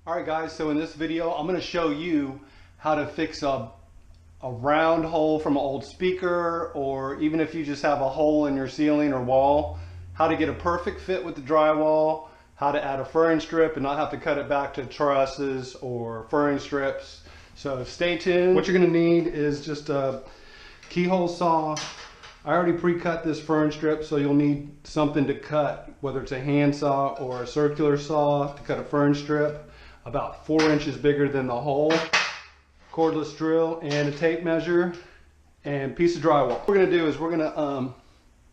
Alright guys, so in this video I'm going to show you how to fix a round hole from an old speaker, or even if you just have a hole in your ceiling or wall, how to get a perfect fit with the drywall, how to add a fern strip and not have to cut it back to trusses or fern strips. So stay tuned. What you're going to need is just a keyhole saw. I already pre-cut this fern strip, so you'll need something to cut, whether it's a hand saw or a circular saw to cut a fern strip about 4 inches bigger than the hole, cordless drill, and a tape measure, and a piece of drywall. What we're going to do is we're going to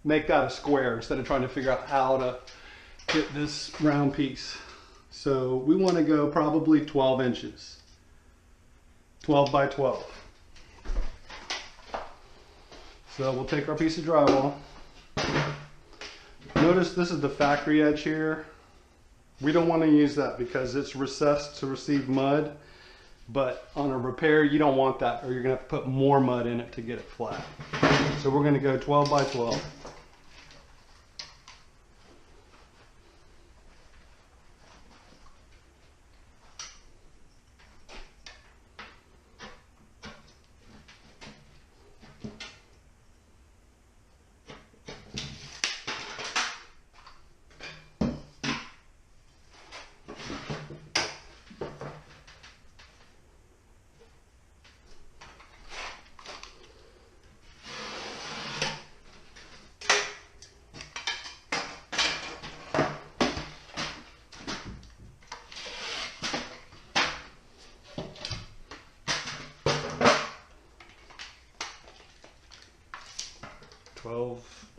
make that a square instead of trying to figure out how to get this round piece. So we want to go probably 12 inches, 12 by 12. So we'll take our piece of drywall. Notice this is the factory edge here. We don't want to use that because it's recessed to receive mud, but on a repair you don't want that, or you're going to have to put more mud in it to get it flat. So we're going to go 12 by 12.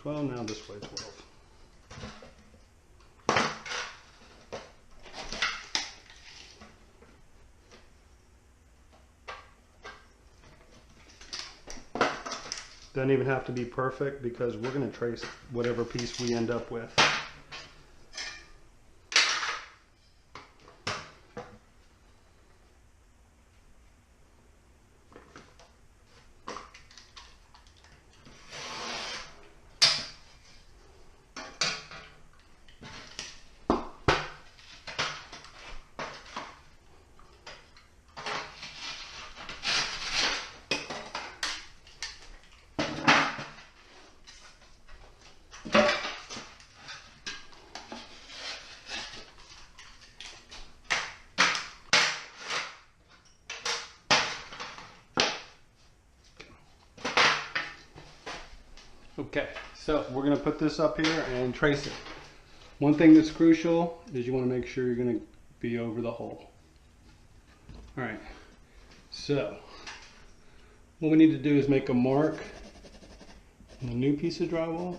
Well, now this way 12. Doesn't even have to be perfect because we're going to trace whatever piece we end up with. Okay, so we're going to put this up here and trace it. One thing that's crucial is you want to make sure you're going to be over the hole. Alright, so what we need to do is make a mark on the new piece of drywall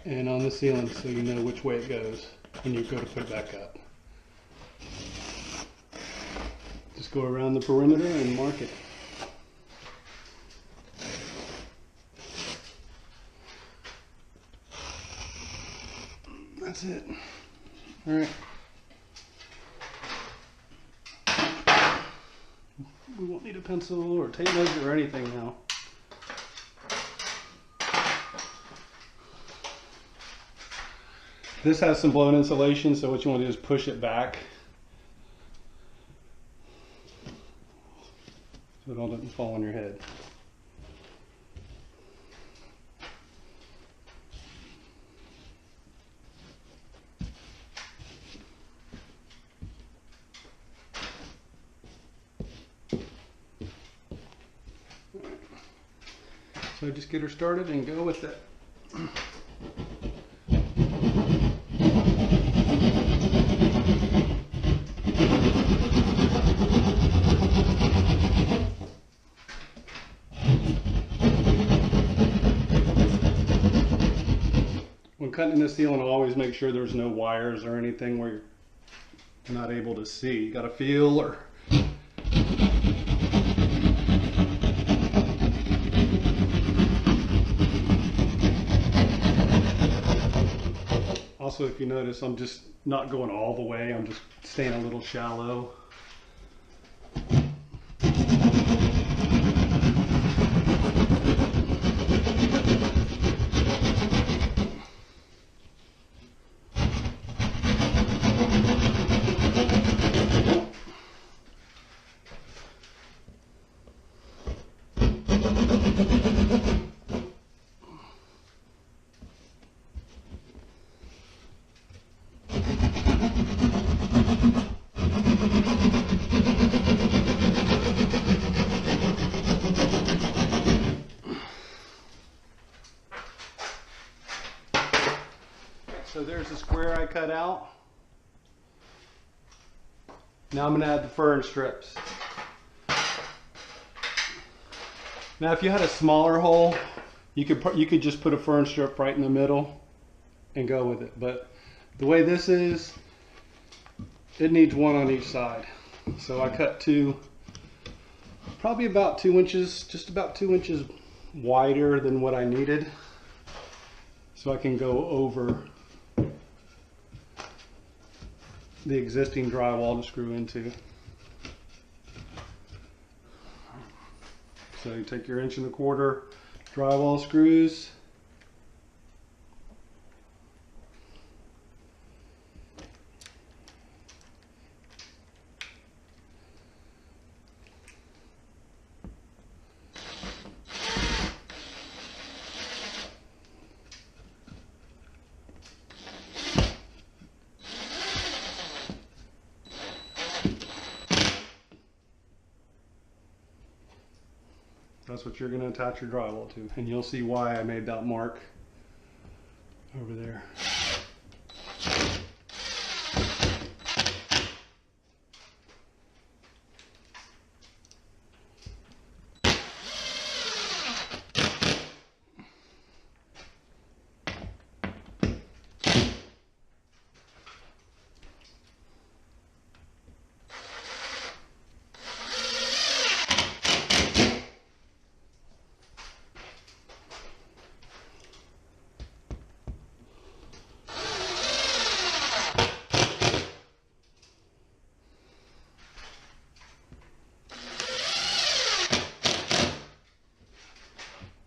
and on the ceiling so you know which way it goes when you go to put it back up. Just go around the perimeter and mark it. That's it. All right. We won't need a pencil or tape measure or anything now. This has some blown insulation, so what you want to do is push it back so it all doesn't fall on your head. So just get her started and go with it. When cutting the ceiling, always make sure there's no wires or anything where you're not able to see. You got to feel or also, if you notice, I'm just not going all the way. I'm just staying a little shallow. Now I'm going to add the fern strips. Now if you had a smaller hole, you could just put a fern strip right in the middle and go with it. But the way this is, it needs one on each side. So I cut two, probably about 2 inches, just about 2 inches wider than what I needed. So I can go over the existing drywall to screw into. So you take your 1.25 inch drywall screws, that's what you're going to attach your drywall to, and you'll see why I made that mark over there.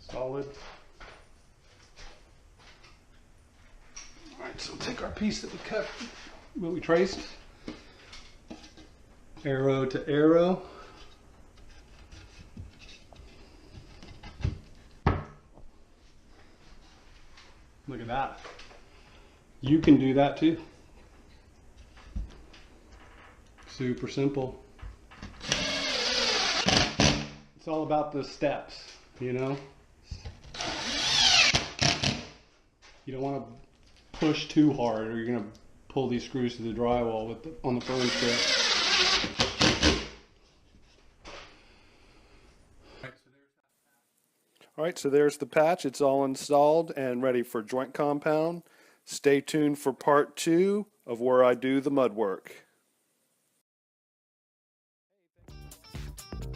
Solid. Alright, so we'll take our piece that we cut, what we traced, arrow to arrow. Look at that. You can do that too. Super simple. It's all about the steps, you know? You don't want to push too hard or you're going to pull these screws to the drywall on the fern strip. Alright, so there's the patch. It's all installed and ready for joint compound. Stay tuned for part 2 of where I do the mud work.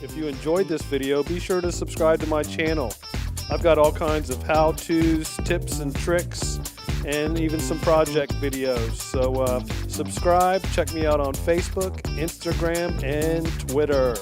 If you enjoyed this video, be sure to subscribe to my channel. I've got all kinds of how-tos, tips and tricks, and even some project videos. So subscribe, check me out on Facebook, Instagram, and Twitter.